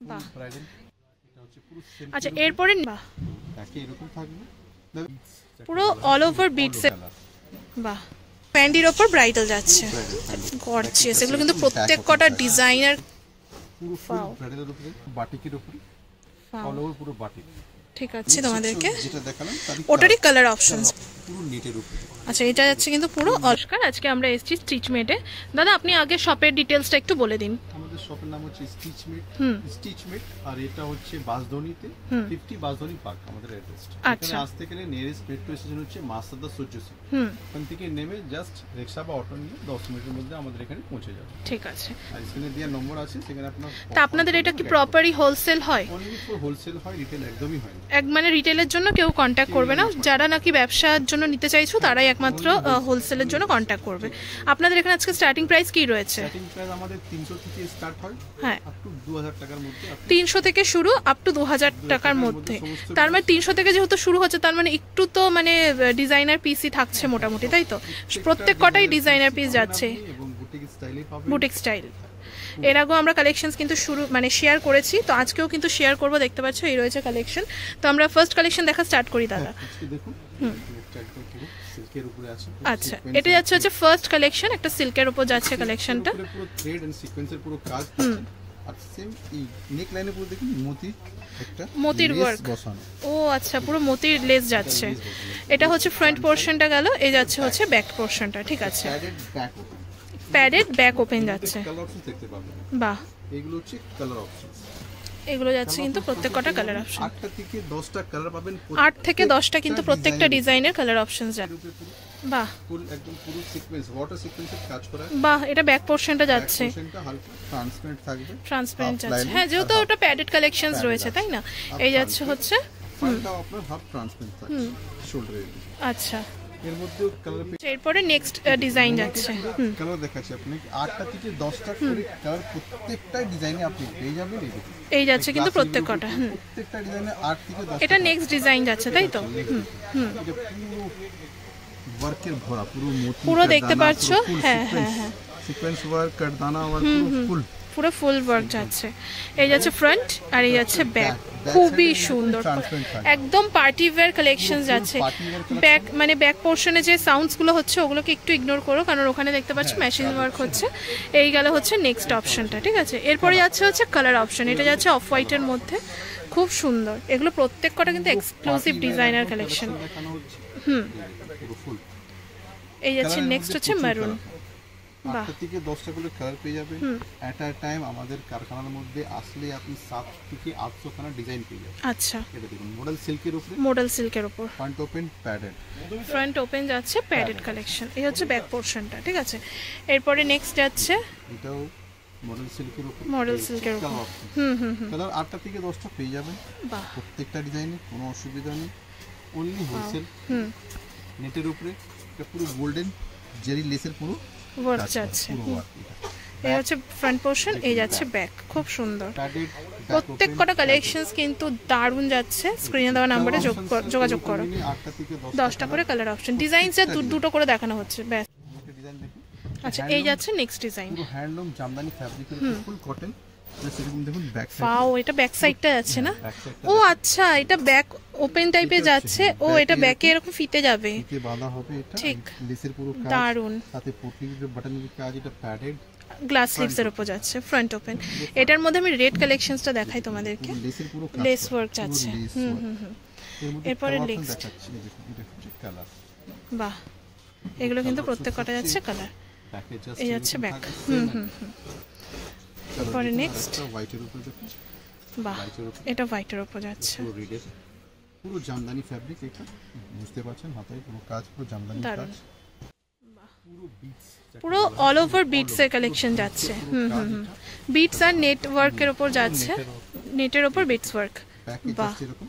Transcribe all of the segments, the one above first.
বাহ ব্রাইডাল এটা হচ্ছে পুরো সেম। আচ্ছা এরপরে বাহ তাকে এরকম থাকবে পুরো অল ওভার বিটস। বাহ প্যান্ডির ওপর ব্রাইডাল যাচ্ছে, গর্জিয়াস। এগুলো কিন্তু প্রত্যেক কটা ডিজাইনার পুরো ফুল ব্রাইডালের উপরে বাটিকের উপরে অল ওভার পুরো বাটিক। ঠিক আছে তোমাদেরকে যেটা দেখালাম ওটারই কালার অপশনস পুরো নেটের উপরে। আচ্ছা এটা যাচ্ছে কিন্তু পুরো নমস্কার, আজকে আমরা এসেছি স্টিচমেটে। দাদা আপনি আগে শপের ডিটেলসটা একটু বলে দিন। আমাদের শপের নাম হচ্ছে স্টিচমেট আর এটা হচ্ছে বাসধনীতে 50 বাসধনী পার্ক আমাদের অ্যাড্রেসটা। এখানে আসতে গেলে নিয়ারেস্ট মেট্রো স্টেশন হচ্ছে মাসাদা সূর্যসী। ওখান থেকে নেমে জাস্ট রিকশা বা অটো নিয়ে 10 মিনিটের মধ্যে আমাদের এখানে পৌঁছে যাবে। ঠিক আছে। আর স্ক্রিনে দেওয়া নম্বর আছে, সেখানে আপনার তা আপনাদের এটা কি প্রপারলি হোলসেল হয়? অনলি ফর হোলসেল হয়, রিটেল একদমই হয় না। এক মানে রিটেলের জন্য কেউ কন্ট্যাক্ট করবে না, যারা নাকি ব্যবসার জন্য নিতে চাইছো তারাই একমাত্র হোলসেলের জন্য কন্ট্যাক্ট করবে। আপনাদের এখানে আজকে স্টার্টিং প্রাইস কি রয়েছে? স্টার্টিং প্রাইস আমাদের 300 থেকে স্টার্ট হয়, হ্যাঁ আপ টু 2000 টাকার মধ্যে। 300 থেকে শুরু আপ টু 2000 টাকার মধ্যে। তার মানে 300 থেকে যেহেতু শুরু হচ্ছে তার মানে একটু তো মানে ডিজাইনার পিসই থাকছে মোটামুটি, তাই তো? প্রত্যেক কটাই ডিজাইনার পিস যাচ্ছে এবং বুটিক স্টাইলে পাবেন। Boutique style. এর আগেও আমরা কালেকশনস কিন্তু শুরু মানে শেয়ার করেছি, তো আজকেও কিন্তু শেয়ার করব। দেখতে পাচ্ছ এই রয়েছে কালেকশন। তো আমরা ফার্স্ট কালেকশন দেখা স্টার্ট করি দাদা। আজকে দেখুন একটা একদম পুরো সিল্কের উপরে আছে। আচ্ছা এটা যাচ্ছে হচ্ছে ফার্স্ট কালেকশন, একটা সিল্কের উপর যাচ্ছে কালেকশনটা। পুরো থ্রেড এন্ড সিকোয়েন্সের পুরো কাজ। আর সেম এই নেক লাইনে পুরো দেখুন মোতির ওয়ার্ক বসানো। ও আচ্ছা পুরো মোতির লেস যাচ্ছে। এটা হচ্ছে ফ্রন্ট পোরশনটা গেল, এই যাচ্ছে হচ্ছে ব্যাক পোরশনটা। ঠিক আছে, প্যাডেড ব্যাক ওপেন যাচ্ছে। কালার অপশন দেখতে পাবেন। বাহ এগুলো হচ্ছে কালার অপশন। এগুলো যাচ্ছে কিন্তু প্রত্যেক কটা কালার অপশন। 8টা থেকে 10টা কালার পাবেন। 8 থেকে 10টা কিন্তু প্রত্যেকটা ডিজাইনের কালার অপশন যাচ্ছে। বাহ ফুল একদম পুরো সিকোয়েন্স ওয়াটার সিকোয়েন্সের কাজ করা। বাহ এটা ব্যাক পোরশনটা যাচ্ছে, পোরশনটা হালকা ট্রান্সপারেন্ট থাকবে। ট্রান্সপারেন্ট যাচ্ছে, হ্যাঁ যেহেতু ওটা প্যাডেড কালেকশনস রয়েছে তাই না। এই যাচ্ছে হচ্ছে ফ্রন্টটাও আপনার হাফ ট্রান্সপারেন্ট থাকবে শোল্ডারে। আচ্ছা এর মধ্যেও কালার এরপরে নেক্সট ডিজাইন যাচ্ছে। কালার দেখাচ্ছি আপনাকে 8টা থেকে 10টা করে কালার প্রত্যেকটা ডিজাইনে আপনি পেয়ে যাবেন। এই যাচ্ছে কিন্তু প্রত্যেক কটা। প্রত্যেকটা ডিজাইনে 8 থেকে 10। এটা নেক্সট ডিজাইন যাচ্ছে তাই তো? এটা পুরো ওয়ার্কের ভরা, পুরো মোতি পুরো দেখতে পাচ্ছো। হ্যাঁ হ্যাঁ হ্যাঁ সিকোয়েন্স ওয়ার্ক, কারদানা ওয়ার্ক, পুরো ফুল ওয়ার্ক যাচ্ছে। এই যাচ্ছে ফ্রন্ট আর এই যাচ্ছে ব্যাক, খুবই সুন্দর একদম পার্টি ওয়্যার কালেকশন যাচ্ছে। ব্যাক মানে ব্যাক পোর্শনে যে সাউন্ডস গুলো হচ্ছে ওগুলোকে একটু ইগনোর করো, কারণ ওখানে দেখতে পাচ্ছ মেশিন ওয়ার্ক হচ্ছে। এই গেল হচ্ছে নেক্সট অপশনটা। ঠিক আছে, এরপরে যাচ্ছে হচ্ছে কালার অপশন। এটা যাচ্ছে অফ হোয়াইটের মধ্যে, খুব সুন্দর। এগুলো প্রত্যেক কটা কিন্তু এক্সক্লুসিভ ডিজাইনার কালেকশন। এই যাচ্ছে নেক্সট হচ্ছে মেরুন। 8টা থেকে 10টা করে কালার পেয়ে যাবেন এট আ টাইম। আমাদের কারখানার মধ্যে আসলে আপনি 7 থেকে 800 খানা ডিজাইন পেয়ে যাবেন। আচ্ছা এটা দেখুন মডেল সিল্কের উপরে, মডেল সিল্কের উপর front open padded. Front open যাচ্ছে প্যাডেড কালেকশন। এই হচ্ছে ব্যাক পোরশনটা। ঠিক আছে, এরপরে নেক্সট যাচ্ছে এটাও মডেল সিল্কের উপর, মডেল সিল্কের উপর। কালার 8টা থেকে 10টা পেয়ে যাবেন। বাহ প্রত্যেকটা ডিজাইনে কোনো অসুবিধা নেই, অনলি হোলসেল। নেটের উপরে এটা পুরো গোল্ডেন জেরি লেসের পুরো ওয়ার্ক যাচ্ছে। এই হচ্ছে ফ্রন্ট পোরশন, এই যাচ্ছে ব্যাক, খুব সুন্দর। প্রত্যেক কটা কালেকশনস কিন্তু দারুণ যাচ্ছে। স্ক্রিনে দেওয়া নম্বরে যোগাযোগ করো। 10টা করে কালার অপশন, ডিজাইনসে দুটো করে দেখানো হচ্ছে ব্যাস। আচ্ছা এই যাচ্ছে নেক্সট ডিজাইন, পুরো হ্যান্ডলুম জামদানি ফ্যাব্রিকের ফুল কটন। দেখুন ব্যাক সাইড। ওয়াও এটা ব্যাক সাইডটা যাচ্ছে না? ও আচ্ছা এটা ব্যাক ওপেন টাইপে যাচ্ছে। ও এটা ব্যাকে এরকম ফিতে যাবে, ফিতে বাঁধা হবে। এটা ঠিক লেসের পুরো কাজ, দারুণ। সাথে পটলির বাটনের কাজ। এটা প্যাডেড গ্লাস স্লিভস এর উপর যাচ্ছে, ফ্রন্ট ওপেন। এটার মধ্যে আমি রেড কালেকশনসটা দেখাই তোমাদেরকে। লেসের পুরো কাজ, লেস ওয়ার্ক যাচ্ছে। এরপরে নেক্সট কালার। বাহ এগুলো কিন্তু প্রত্যেক কটা যাচ্ছে কালার। এই যাচ্ছে ব্যাক। এরপরে নেক্সট হোয়াইটের উপর দেখুন। বাহ এটা হোয়াইটের উপর যাচ্ছে, পুরো জামদানি ফ্যাব্রিক। এটা বুঝতে পারছেন হাতায় পুরো কাজ, পুরো জামদানি কাজ। পুরো অল ওভার বিটস এর কালেকশন যাচ্ছে। বিটস আর নেটওয়ার্কের উপর যাচ্ছে, নেটের উপর বিটস ওয়ার্ক। বাহ এরকম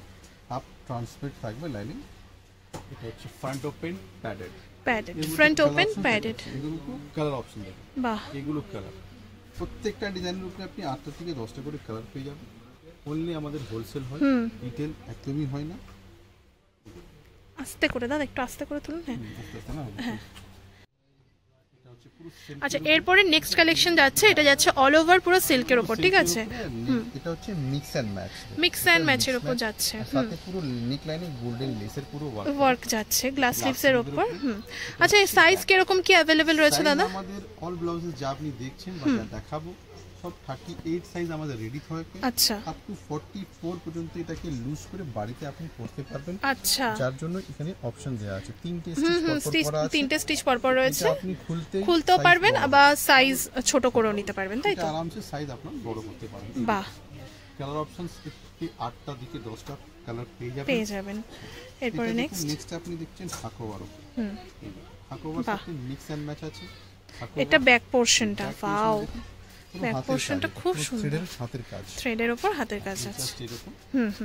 হাফ ট্রান্সপারেন্ট থাকবে লাইনিং। এটা হচ্ছে front open padded, padded front open padded. এগুলো কালার অপশন দেখুন। বাহ এগুলো কালার প্রত্যেকটা ডিজাইনের উপরে আপনি 8টা থেকে 10টা করে কালার পেয়ে যাবেন। অনলি আমাদের হোলসেল হয়, রিটেল একদমই হয় না। আস্তে করে দাদা, একটু আস্তে করে তুলুন। হ্যাঁ আস্তে আস্তে না। হ্যাঁ এটা হচ্ছে আচ্ছা এরপরে নেক্সট কালেকশন যাচ্ছে, এটা যাচ্ছে অল ওভার পুরো সিল্কের উপর, ঠিক আছে? এটা হচ্ছে mix and match, mix and ম্যাচের উপর যাচ্ছে, সাথে পুরো নেক লাইনে গোল্ডেন লেসের পুরো ওয়ার্ক যাচ্ছে, গ্লাস স্লিভস এর উপর। আচ্ছা এই সাইজ কিরকম কি अवेलेबल রয়েছে দাদা? আমাদের অল ব্লাউজে যা আপনি দেখছেন বা যা দেখাবো সব 38 সাইজ আমাদের রেডি থাকে। আচ্ছা আপ টু 44 পর্যন্ত এটাকে লুজ করে বাড়িতে আপনি পরতে পারবেন। আচ্ছা যার জন্য এখানে অপশন দেওয়া আছে, তিনটে স্টিচ পরপর আছে, তিনটে স্টিচ পরপর রয়েছে, আপনি খুলতেও পারবেন আবার সাইজ ছোট করে নিতে পারবেন, তাই তো? আরামসে সাইজ আপনারা বড় করতে পারবেন। বাহ, কালার অপশনস 8টা দিকে 10টা কালার পেয়ে যাবেন। এরপরে নেক্সট আপনি দেখছেন হাকোবার উপর, হাকোবার সাথে মিক্স এন্ড ম্যাচ আছে। এটা ব্যাক পোরশনটা, ওয়াও ব্যাক পোরশনটা খুব সুন্দর, থ্রেডের উপর হাতের কাজ আছে।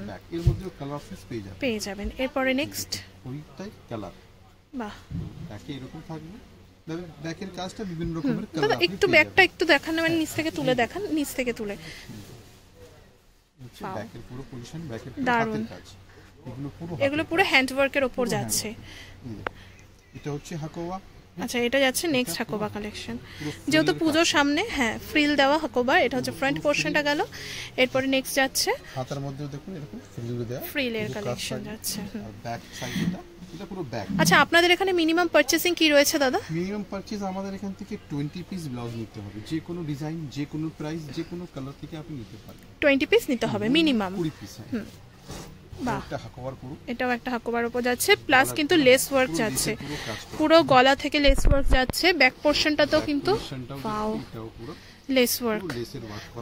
ব্যাক এর মধ্যেও কালার অপশনস পেয়ে যাবেন। এরপরে নেক্সট ওইটাই কালার, বাহ ব্যাকে এরকম থাকবে, ব্যাকের কাজটা বিভিন্ন রকমের কালার। দাদা একটু ব্যাকটা একটু দেখান, মানে নিচ থেকে তুলে দেখান, নিচ থেকে তুলে। ব্যাকের পুরো পজিশন, ব্যাকের পুরো হাতের কাজ, এগুলো পুরো হ্যান্ড ওয়ার্কের উপর যাচ্ছে। এটা হচ্ছে হাকোবা। আচ্ছা এটা যাচ্ছে নেক্সট হাকোবা কালেকশন, যেহেতু পুজোর সামনে, হ্যাঁ ফ্রিল দেওয়া হাকোবা। এটা হচ্ছে ফ্রন্ট পোরশনটা গেল। এরপরে নেক্সট যাচ্ছে হাতার মধ্যেও দেখুন এরকম ফ্রিল দেওয়া, ফ্রিলের কালেকশন যাচ্ছে। আর ব্যাক সাইডটা এটা পুরো ব্যাক। আচ্ছা আপনাদের এখানে মিনিমাম পারচেজিং কি রয়েছে দাদা? মিনিমাম পারচেজ আমাদের এখান থেকে 20 পিস ব্লাউজ নিতে হবে, যে কোনো ডিজাইন, যে কোনো প্রাইস, যে কোনো কালার থেকে আপনি নিতে পারেন। 20 পিস নিতে হবে মিনিমাম, 20 পিস। বাহ, এটা হাকোবার পুরো, এটাও একটা হাকোবার উপর যাচ্ছে, প্লাস কিন্তু লেস ওয়ার্ক যাচ্ছে, পুরো গলা থেকে লেস ওয়ার্ক যাচ্ছে। ব্যাক পোরশনটাতেও কিন্তু ওয়াও লেস ওয়ার্ক,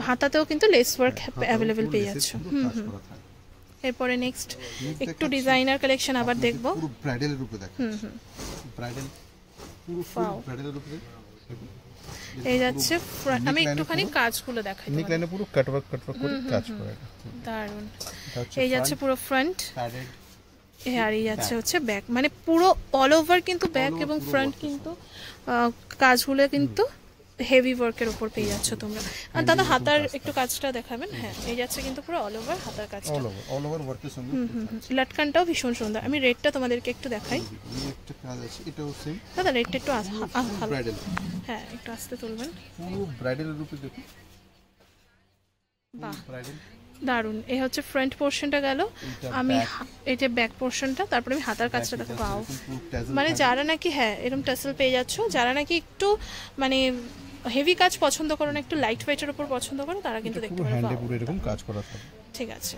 হাতাতেও কিন্তু লেস ওয়ার্ক अवेलेबल পেয়ে যাচ্ছে। এরপরে নেক্সট একটু ডিজাইনার কালেকশন আবার দেখব। পুরো ব্রাইডালের উপরে দেখুন, ব্রাইডাল পুরো ব্রাইডালের উপরে এই যাচ্ছে। আমি একটুখানি কাজগুলো দেখাই, নেক লাইনে পুরো কাটওয়ার্ক করে কাজ করা, দারুন। এই যাচ্ছে পুরো ফ্রন্ট, আর এই যাচ্ছে হচ্ছে ব্যাক, মানে পুরো অল ওভার কিন্তু ব্যাক এবং ফ্রন্ট কিন্তু কাজগুলো কিন্তু হেভি ওয়ার্কের উপর পেয়ে যাচ্ছ তোমরা। আর দাদা হাতার একটু কাজটা দেখাবেন। হ্যাঁ এই যাচ্ছে কিন্তু পুরো অল ওভার হাতার কাজটা, অল ওভার ওয়ার্কের সঙ্গে লটকানটাও ভীষণ সুন্দর। আমি রেডটা তোমাদেরকে একটু দেখাই, একটা কাজ আছে, এটাও সেম দাদা রেডটা একটু ব্রাইডাল, হ্যাঁ একটু আস্তে তুলবেন, পুরো ব্রাইডালের উপরে দেখুন, বাহ দারুন। এই হচ্ছে ফ্রন্ট পোরশনটা গেল, আমি এই যে ব্যাক পোরশনটা, তারপরে আমি হাতার কাজটা দেখো। ওয়াও, মানে যারা নাকি হ্যাঁ এরকম টাসেল পেয়ে যাচ্ছ, যারা নাকি একটু মানে হেভি কাজ পছন্দ করো না, একটু লাইট ওয়েটের উপর পছন্দ করো, তারা কিন্তু দেখতে পারো। হ্যান্ডে পুরো এরকম কাজ করা থাকে, ঠিক আছে।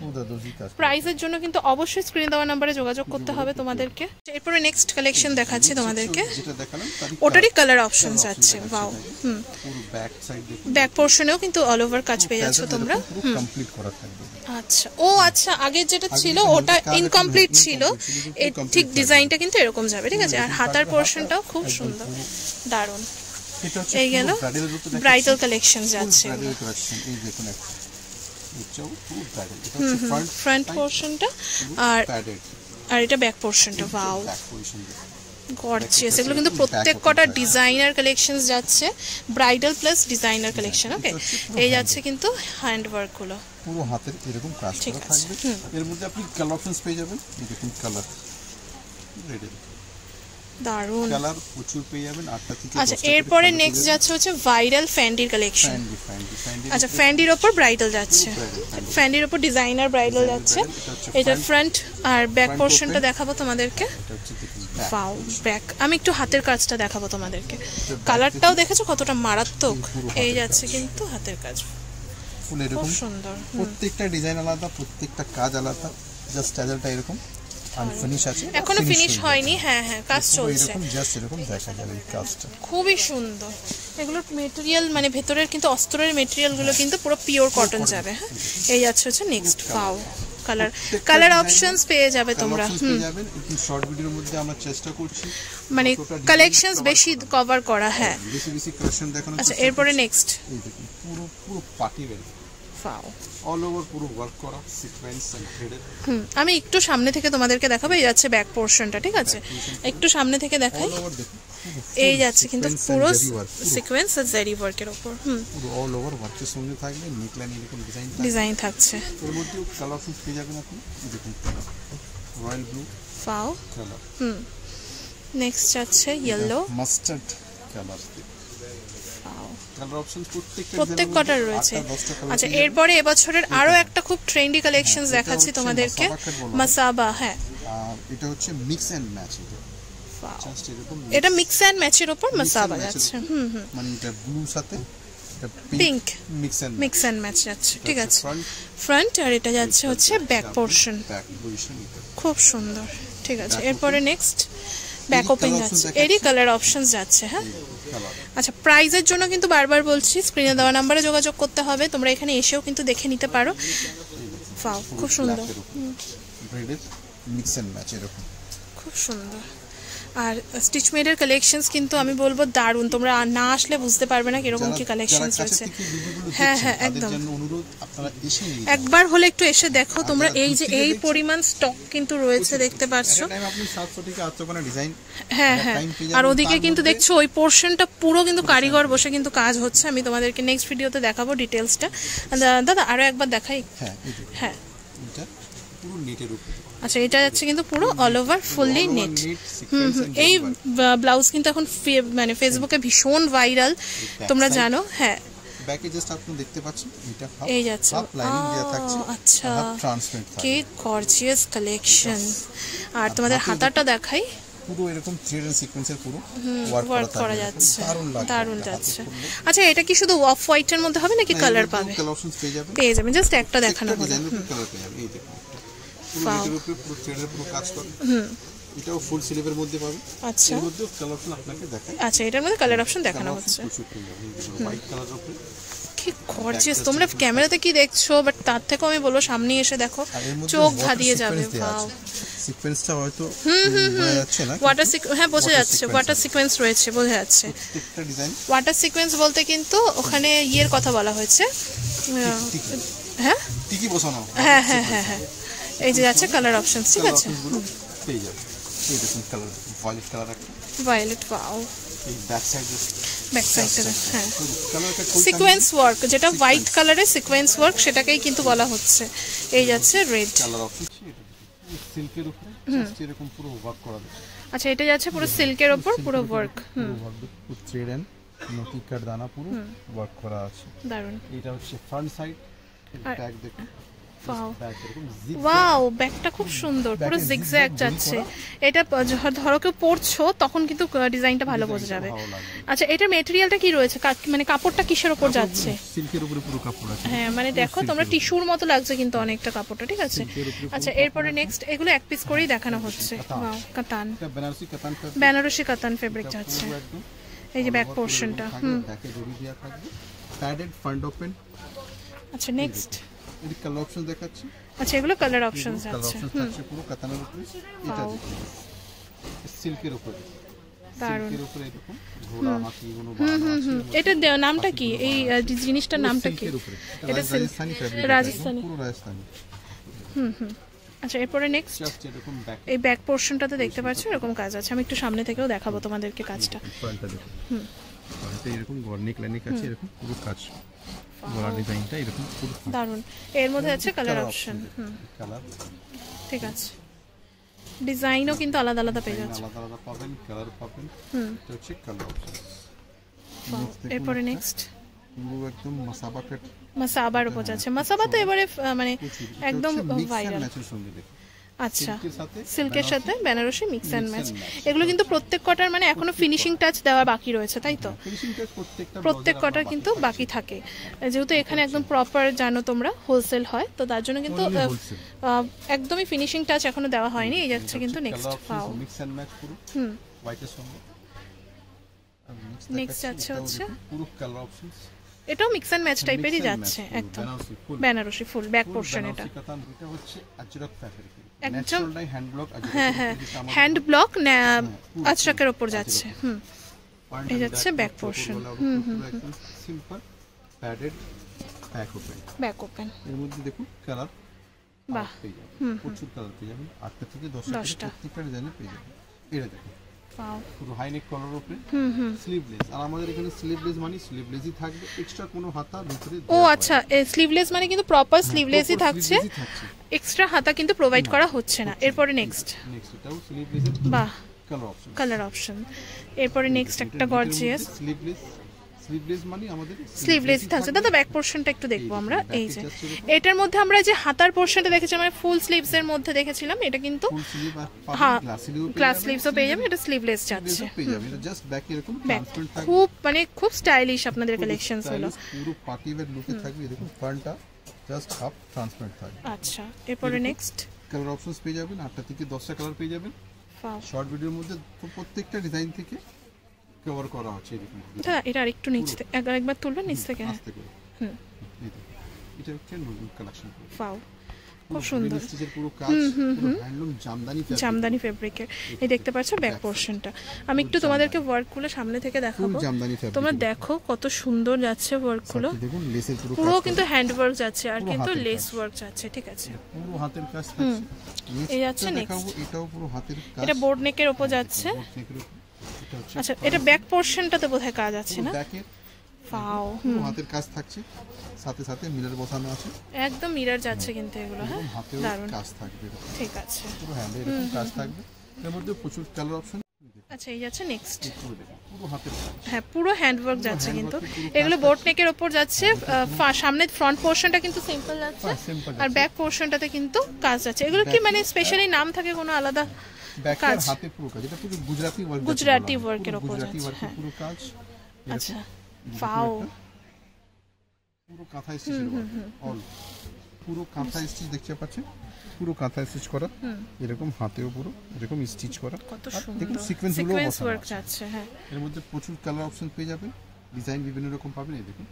প্রাইসের জন্য কিন্তু অবশ্যই স্ক্রিন দেওয়া নম্বরে যোগাযোগ করতে হবে তোমাদেরকে। এরপরে নেক্সট কালেকশন দেখাচ্ছি তোমাদেরকে, ওটারই কালার অপশনস আছে। ওয়াও, পুরো ব্যাক সাইড দেখুন, ব্যাক পোরশনেও কিন্তু অল ওভার কাজ পেয়ে যাচ্ছ তোমরা। কমপ্লিট করা থাকবে। আচ্ছা ও আচ্ছা, আগের যেটা ছিল ওটা ইনকমপ্লিট ছিল, এই ঠিক ডিজাইনটা কিন্তু এরকম যাবে, ঠিক আছে। আর হাতার পোরশনটাও খুব সুন্দর, দারুন। এই গেল ব্রাইডাল কালেকশন যাচ্ছে, ফ্রন্ট পোরশনটা আর এটা ব্যাক পোরশনটা। ওয়াও গর্জিয়াস, এগুলো কিন্তু প্রত্যেক কটা ডিজাইনার কালেকশনস যাচ্ছে, ব্রাইডাল প্লাস ডিজাইনার কালেকশন। ওকে, এই যাচ্ছে কিন্তু হ্যান্ড ওয়ার্ক গুলো, পুরো হাতের এরকম কাজ করা থাকবে। এর মধ্যে আপনি কালার অপশনস পেয়ে যাবেন, দেখুন কালার রেডি, দারুন কালার প্রচুর পেয়ে যাবেন 8টা থেকে। আচ্ছা এরপরে নেক্সট যাচ্ছে হচ্ছে ভাইরাল ফ্যান্ডির কালেকশন। আচ্ছা ফ্যান্ডির ওপর ব্রাইডাল যাচ্ছে, ফ্যান্ডির ওপর ডিজাইনার ব্রাইডাল যাচ্ছে। এটা ফ্রন্ট আর ব্যাক পোরশনটা দেখাবো তোমাদেরকে। ওয়াও ব্যাক, আমি একটু হাতের কাজটা দেখাবো তোমাদেরকে, কালারটাও দেখেছো কতটা মারাত্মক। এই যাচ্ছে কিন্তু হাতের কাজ, খুব সুন্দর। প্রত্যেকটা ডিজাইন আলাদা, প্রত্যেকটা কাজ আলাদা, জাস্ট স্টাইলটা এরকম আনফিনিশ আছে, এখনো ফিনিশ হয়নি। হ্যাঁ হ্যাঁ কাজ চলছে, এরকম জাস্ট এরকম দেখা যাবে এই কাজটা, খুবই সুন্দর। এগুলোর মেটেরিয়াল মানে ভেতরের কিন্তু অস্ত্রের মেটেরিয়ালগুলো কিন্তু পুরো পিওর কটন যাবে। হ্যাঁ এই যাচ্ছে হচ্ছে নেক্সট। ওয়াও কালার অপশনস পেয়ে যাবে তোমরা। একটু শর্ট ভিডিওর মধ্যে আমরা চেষ্টা করছি মানে কালেকশনস বেশি কভার করা। হ্যাঁ বেশি কালেকশন দেখানো। আচ্ছা এরপরে নেক্সট এই দেখুন পুরো party wear, wow all over পুরো ওয়ার্ক করা সিকোয়েন্স এন্ড থ্রেডেড। আমি একটু সামনে থেকে তোমাদেরকে দেখাবো। এই যাচ্ছে ব্যাক পোরশনটা, ঠিক আছে, একটু সামনে থেকে দেখাই। এই যাচ্ছে কিন্তু পুরো সিকোয়েন্স আর জারি ওয়ার্কের উপর, পুরো অল ওভার ওয়ার্কের সঙ্গে থাকবে, নেক লাইন এরকম ডিজাইন থাকছে। এর মধ্যে কালার অপশন পেয়ে যাবেন আপনি, দেখুন রয়্যাল ব্লু, ওয়াও। নেক্সট যাচ্ছে yellow, mustard colour, colour option প্রত্যেকটার রয়েছে। আচ্ছা এরপরে এবছরের আরো একটা খুব ট্রেন্ডি কালেকশনস দেখাচ্ছি তোমাদেরকে, মাসাবা। হ্যাঁ এটা হচ্ছে মিক্স এন্ড ম্যাচ। এটা মিক্স এন্ড ম্যাচের উপর মাসাবা যাচ্ছে। মানে এটা ব্লু সাথে পিঙ্ক মিক্স এন্ড ম্যাচ যাচ্ছে। ঠিক আছে, ফ্রন্ট আর এটা যাচ্ছে হচ্ছে ব্যাক পোরশন, খুব সুন্দর। ঠিক আছে, এরপরে নেক্সট ব্যাক ওপেন যাচ্ছে, এরই কালার অপশনস যাচ্ছে। হ্যাঁ আচ্ছা, প্রাইজের জন্য কিন্তু বারবার বলছি স্ক্রিনে দেওয়া নাম্বারে যোগাযোগ করতে হবে, তোমরা এখানে এসেও কিন্তু দেখে নিতে পারো। ওয়াও খুব সুন্দর, মিক্স এন্ড ম্যাচ এরকম খুব সুন্দর। আর স্টিচ মেডের কালেকশনস কিন্তু আমি বলবো দারুণ, তোমরা না আসলে বুঝতে পারবে না কিরকম কি কালেকশনস রয়েছে। হ্যাঁ হ্যাঁ একদম, একবার হলে একটু এসে দেখো তোমরা। এই যে এই পরিমাণ স্টক কিন্তু রয়েছে দেখতে পাচ্ছ। হ্যাঁ হ্যাঁ, আর ওদিকে কিন্তু দেখছো ওই পোর্শনটা পুরো কিন্তু কারিগর বসে কিন্তু কাজ হচ্ছে। আমি তোমাদেরকে নেক্সট ভিডিওতে দেখাবো ডিটেলসটা। দাদা আরো একবার দেখাই। হ্যাঁ পুরো নেটের উপর। আচ্ছা এটা যাচ্ছে কিন্তু পুরো অল ওভার ফুললি নেট। এই ব্লাউজ কিন্তু এখন মানে ফেসবুকে ভীষণ ভাইরাল, তোমরা জানো। হ্যাঁ ব্যাকে জাস্ট আপনি দেখতে পাচ্ছেন এটা এই যাচ্ছে, লাইনিং দেয়া থাকছে। আচ্ছা ট্রান্সপারেন্ট থাকছে, কি গর্জিয়াস কালেকশন। আর তোমাদের হাতাটা দেখাই, পুরো এরকম থ্রেড এন্ড সিকোয়েন্সের পুরো ওয়ার্ক করা যাচ্ছে, দারুণ যাচ্ছে। আচ্ছা এটা কি শুধু অফ হোয়াইটের মধ্যে হবে নাকি কালার পাবে? কালার অপশনস পেয়ে যাবেন, জাস্ট একটা দেখানো হলো। কালার পেয়ে যাবেন, এই দেখুন পুরো নেটের উপরে পুরো থ্রেডের পুরো কাজ করে। এটাও ফুল স্লিভের মধ্যে পাবে। আচ্ছা এর মধ্যে কালার অপশন আপনাকে দেখাই। আচ্ছা এটার মধ্যে কালার অপশন দেখানো হচ্ছে, হোয়াইট কালারের উপরে কি গর্জিয়াস। তোমরা ক্যামেরাতে কি দেখছো, বাট তার থেকেও আমি বলবো সামনে এসে দেখো, চোখ ধাঁধিয়ে যাবে। ওয়াও সিকোয়েন্সটা হয়তো বোঝা যাচ্ছে না, ওয়াটার হ্যাঁ বোঝা যাচ্ছে, ওয়াটার সিকোয়েন্স রয়েছে, বোঝা যাচ্ছে। প্রত্যেকটা ডিজাইন ওয়াটার সিকোয়েন্স বলতে কিন্তু ওখানে ইয়ের কথা বলা হয়েছে। হ্যাঁ টিকি বসানো। হ্যাঁ হ্যাঁ হ্যাঁ হ্যাঁ, এই যে যাচ্ছে কালার অপশনস। ঠিক আছে, পেয়ে যাবে। এই দেখুন কালার ভায়োলেট কালার একটা, ভায়োলেট। ওয়াও এই ব্যাক সাইড ব্যাকসাইডটা হ্যাঁ সিকোয়েন্স ওয়ার্ক, যেটা হোয়াইট কালারের সিকোয়েন্স ওয়ার্ক সেটাকেই কিন্তু বলা হচ্ছে। এই যাচ্ছে রেড কালার অপশন, সিল্কের উপরে এরকম পুরো ওয়ার্ক করা আছে। আচ্ছা এটা যাচ্ছে পুরো সিল্কের উপর পুরো ওয়ার্ক, থ্রেড এন্ড নটি কাট দানা পুরো ওয়ার্ক করা আছে, দারুন। এটা হচ্ছে ফ্রন্ট সাইড, ব্যাক দেখুন। ওয়াও ব্যাগটা খুব সুন্দর, পুরো জিগজ্যাগ যাচ্ছে। এটা ধরো কেউ পরছো তখন কিন্তু ডিজাইনটা ভালো বোঝা যাবে। আচ্ছা এটার ম্যাটেরিয়ালটা কি রয়েছে, মানে কাপড়টা কিসের উপর যাচ্ছে? সিল্কের উপরে পুরো কাপড় আছে। হ্যাঁ মানে দেখো তোমরা টিস্যুর মতো লাগছে কিন্তু অনেকটা কাপড়টা। ঠিক আছে, আচ্ছা এরপরে নেক্সট এগুলো এক পিস করেই দেখানো হচ্ছে। ওয়াও কাতান, বেনারসি কাতান ফেব্রিক যাচ্ছে। এই যে ব্যাক পোরশনটা ব্যাকে জড়ি দেয়া থাকবে, প্যাডেড ফ্রন্ট ওপেন। আচ্ছা নেক্সট এর কালার অপশন দেখাচ্ছি। আচ্ছা এগুলো কালার অপশনস আছে, পুরো কাতানের উপরে। এটা দেখুন সিল্কের উপরে, সিল্কের উপরে এরকম ঘোড়া হাতি গুলো বানানো আছে। এটা নামটা কি, এই জিনিসটার নামটা কি? এটা রাজস্থানি ফেব্রিক, রাজস্থানি, পুরো রাজস্থানি। আচ্ছা এরপরে নেক্সট এই ব্যাক পোরশনটাতে দেখতে পাচ্ছ এরকম কাজ আছে। আমি একটু সামনে থেকেও দেখাবো তোমাদেরকে কাজটা। এটা এরকম গর্নিক লাইনিক আছে, এরকম পুরো কাজ গলা ডিজাইনটা এরকম পুরো দারুন। এর মধ্যে আছে কালার অপশন, কালার। ঠিক আছে, ডিজাইনও কিন্তু আলাদা আলাদা পেয়ে যাচ্ছে, আলাদা আলাদা পাবেন, কালার পাবেন। এটা হচ্ছে কালার অপশন। এরপরে নেক্সট পুরো একদম মাসাবা কাট, মাসাবার উপর যাচ্ছে। মাসাবা তো এবারে মানে একদম ভাইরাল। আচ্ছা সিল্কের সাথে বেনারসি মিক্স অ্যান্ড ম্যাচ, এগুলো কিন্তু প্রত্যেক কটার মানে এখনো ফিনিশিং টাচ দেওয়া বাকি রয়েছে, তাই তো? প্রত্যেক কটার কিন্তু বাকি থাকে, যেহেতু এখানে একদম প্রপার জানো তোমরা হোলসেল হয়, তো তার জন্য কিন্তু একদমই ফিনিশিং টাচ এখনো দেওয়া হয়নি। এই যাচ্ছে কিন্তু নেক্সট। পাও নেক্সট যাচ্ছে হচ্ছে পুরো কালার অপশনস, এটাও মিক্স অ্যান্ড ম্যাচ টাইপেরই যাচ্ছে একদম, বেনারসি ফুল ব্যাক পোরশন। এটা হচ্ছে আজরক ফ্যাব্রিক, একদম হ্যান্ড ব্লক। হ্যাঁ হ্যাঁ হ্যান্ড ব্লক আজরকের উপর যাচ্ছে। এই যাচ্ছে ব্যাক পোরশন। একদম সিম্পল প্যাডেড ব্যাক ওপেন। এর মধ্যে দেখুন কালার, বাহ প্রচুর কালার পেয়ে যাবেন, 8টা থেকে 10টা প্রত্যেকটা ডিজাইনে পেয়ে যাবেন। এটা দেখুন পুরো হাই নেক কলার উপরে স্লিভলেস, আর আমাদের এখানে স্লিভলেস মানে স্লিভলেসই থাকবে, এক্সট্রা কোনো হাতা ভিতরে। ও আচ্ছা, স্লিভলেস মানে কিন্তু প্রপার স্লিভলেসই থাকছে, এক্সট্রা হাতা কিন্তু প্রোভাইড করা হচ্ছে না। এরপরে নেক্সট এটাও স্লিভলেসের বাহ কালার অপশন, কালার অপশন। এরপরে নেক্সট একটা গর্জিয়াস স্লিভলেস স্লিভলেস মানে আমাদের স্লিভলেস থাকছে। দাদা ব্যাক পোরশনটা একটু দেখবো আমরা। এই যে এটার মধ্যে আমরা যে হাতার পোরশনটা দেখেছিলাম মানে ফুল স্লিভস এর মধ্যে দেখেছিলাম, এটা কিন্তু হ্যাঁ গ্লাস স্লিভসও পেয়ে যাবে, এটা স্লিভলেস যাচ্ছে। এটা জাস্ট ব্যাক এরকম ট্রান্সপারেন্ট থাকবে, খুব মানে খুব স্টাইলিশ আপনাদের কালেকশনস হলো, পুরো পার্টি ওয়্যার লুকে থাকবে। দেখুন ফ্রন্টটা জাস্ট হাফ ট্রান্সপারেন্ট থাকবে। আচ্ছা এরপরে নেক্সট কালার অপশনস পেয়ে যাবেন, 8টা থেকে 10টা কালার পেয়ে যাবেন। শর্ট ভিডিওর মধ্যে প্রত্যেকটা ডিজাইন থেকে কভার করা আছে। দাদা এটা আরেকটু নিচ থেকে একবার তুলবেন নিচ থেকে। হ্যাঁ এটা হচ্ছে নতুন কালেকশন। ওয়াও খুব সুন্দর, পুরো কাজ পুরো হ্যান্ডলুম জামদানি ফেব্রিকের। এই দেখতে পাচ্ছ ব্যাক পোরশনটা, আমি একটু তোমাদেরকে ওয়ার্কগুলো সামনে থেকে দেখাবো, তোমরা দেখো কত সুন্দর যাচ্ছে ওয়ার্কগুলো। দেখুন লেসের পুরো কিন্তু হ্যান্ড ওয়ার্ক যাচ্ছে আর কিন্তু লেস ওয়ার্ক যাচ্ছে। ঠিক আছে পুরো হাতের কাজ থাকছে। এই যাচ্ছে নেক্সট, এটাও পুরো হাতের কাজ, এটা বোর্ড নেকের উপর যাচ্ছে। আচ্ছা এটা ব্যাক পোরশনটাতে বোধহয় কাজ আছে না? ব্যাকের ওয়াও হাতের কাজ থাকছে, সাথে সাথে মিরর বসানো আছে, একদম মিরর যাচ্ছে কিন্তু এগুলো। হ্যাঁ দারুণ কাজ থাকবে, ঠিক আছে পুরো হ্যান্ডে এরকম কাজ থাকবে। এর মধ্যে প্রচুর কালার অপশন। আচ্ছা এই যাচ্ছে নেক্সট, পুরো হাতের কাজ, হ্যাঁ পুরো হ্যান্ড ওয়ার্ক যাচ্ছে কিন্তু এগুলো বোট নেকের উপর যাচ্ছে। সামনে ফ্রন্ট পোরশনটা কিন্তু সিম্পল যাচ্ছে আর ব্যাক পোরশনটাতে কিন্তু কাজ যাচ্ছে। এগুলো কি মানে স্পেশালি নাম থাকে কোনো আলাদা? ব্যাকের হাতে পুরো কাজ, এটা পুরো গুজরাটি ওয়ার্কের উপর যাচ্ছে, হ্যাঁ পুরো কাজ। আচ্ছা ওয়াও পুরো কাঁথা স্টিচের অল, পুরো কাঁথা স্টিচ দেখতে পাচ্ছেন, পুরো কাঁথা স্টিচ করা, এরকম হাতেও পুরো এরকম স্টিচ করা। কত সুন্দর দেখুন সিকোয়েন্স ওয়ার্ক যাচ্ছে। হ্যাঁ এর মধ্যে প্রচুর কালার অপশন পেয়ে যাবেন, ডিজাইন বিভিন্ন রকম পাবেন। এই দেখুন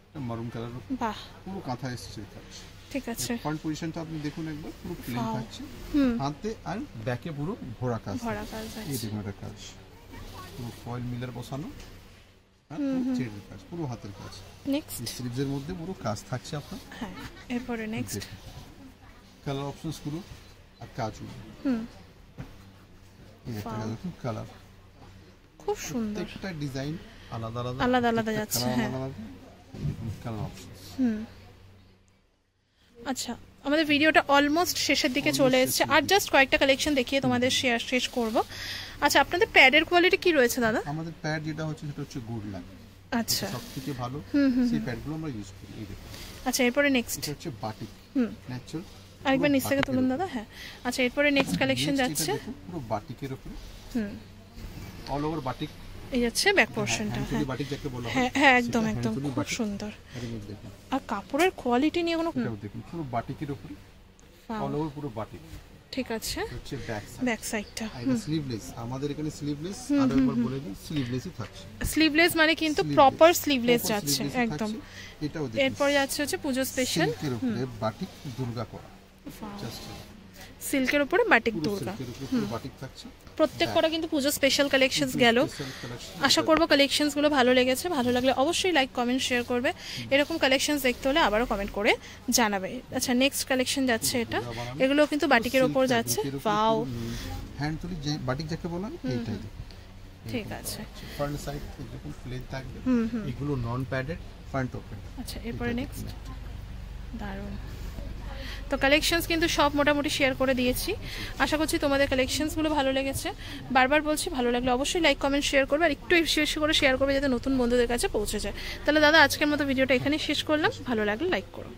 এটা মারুন কালার, বাহ পুরো কাঁথা স্টিচের কাজ। ঠিক আছে ফ্রন্ট পজিশনটা আপনি দেখুন একবার, পুরো প্লেন থাকছে, হাতে আর ব্যাকে পুরো ভরা কাজ। এই দেখুন এটা কাজ পুরো ফয়েল মিলার বসানো, চেড়ের কাজ, পুরো হাতের কাজ। নেক্সট স্লিভসের মধ্যে পুরো কাজ থাকছে আপনার। হ্যাঁ এরপরে নেক্সট কালার অপশনস গুলো আর কাজগুলো, দেখুন কালার খুব সুন্দর, প্রত্যেকটা ডিজাইন আলাদা আলাদা যাচ্ছে। হ্যাঁ কালার অপশনস। আচ্ছা আমাদের ভিডিওটা অলমোস্ট শেষের দিকে চলে এসেছে, আর জাস্ট কয়েকটা কালেকশন দেখিয়ে তোমাদের শেষ করব। আচ্ছা আপনাদের প্যাডের কোয়ালিটি কি রয়েছে দাদা? আমাদের প্যাড যেটা হচ্ছে সেটা হচ্ছে গুড লাক, আচ্ছা সবথেকে ভালো সেই প্যাডগুলো আমরা ইউজ করি। এই দেখুন আচ্ছা এরপরে নেক্সট এটা হচ্ছে বাটিক ন্যাচারাল, আরেকবার নিচ থেকে তুলুন দাদা। হ্যাঁ আচ্ছা এরপরে নেক্সট কালেকশন যাচ্ছে পুরো বাটিকের উপরে, অল ওভার বাটিক। এই যাচ্ছে ব্যাক পোরশনটা। হ্যাঁ বাটিক যাকে বলা হয়, হ্যাঁ একদম খুব সুন্দর। আর কাপড়ের কোয়ালিটি নিয়ে কোনো দেখুন পুরো বাটিকের উপরে, অল ওভার পুরো বাটিক। ঠিক আছে হচ্ছে ব্যাক সাইডটা স্লিভলেস, আমাদের এখানে স্লিভলেস, আর একবার বলে দিই স্লিভলেসই থাকছে। স্লিভলেস মানে কিন্তু প্রপার স্লিভলেস যাচ্ছে একদম। এটাও দেখুন এরপর যাচ্ছে হচ্ছে পূজো স্পেশাল সিল্কের উপরে বাটিক দুর্গা করা, জাস্ট সিল্কের উপরে বাটিক দুর্গা, বাটিক থাকছে প্রত্যেক কটা কিন্তু পূজো স্পেশাল কালেকশনস গেল। আশা করব কালেকশনসগুলো ভালো লেগেছে, ভালো লাগলে অবশ্যই লাইক কমেন্ট শেয়ার করবে, এরকম কালেকশনস দেখতে হলে আবারও কমেন্ট করে জানাবে। আচ্ছা নেক্সট কালেকশন যাচ্ছে এটা, এগুলো কিন্তু বাটিকের উপর যাচ্ছে। ওয়াও হ্যান্ড তুলি যে বাটিক যাকে বলা হয় এইটাই। ঠিক আছে ফ্রন্ট সাইড এরকম প্লেন থাকবে, এগুলো নন প্যাডেড, ফ্রন্ট ওপেন। আচ্ছা এরপরে নেক্সট দারুণ। তো কালেকশনস কিন্তু সব মোটামুটি শেয়ার করে দিয়েছি, আশা করছি তোমাদের কালেকশনসগুলো ভালো লেগেছে। বারবার বলছি ভালো লাগলে অবশ্যই লাইক কমেন্ট শেয়ার করবে, আর একটু বেশি করে শেয়ার করবে যাতে নতুন বন্ধুদের কাছে পৌঁছে যায়। তাহলে দাদা আজকের মতো ভিডিওটা এখানেই শেষ করলাম, ভালো লাগলে লাইক করো।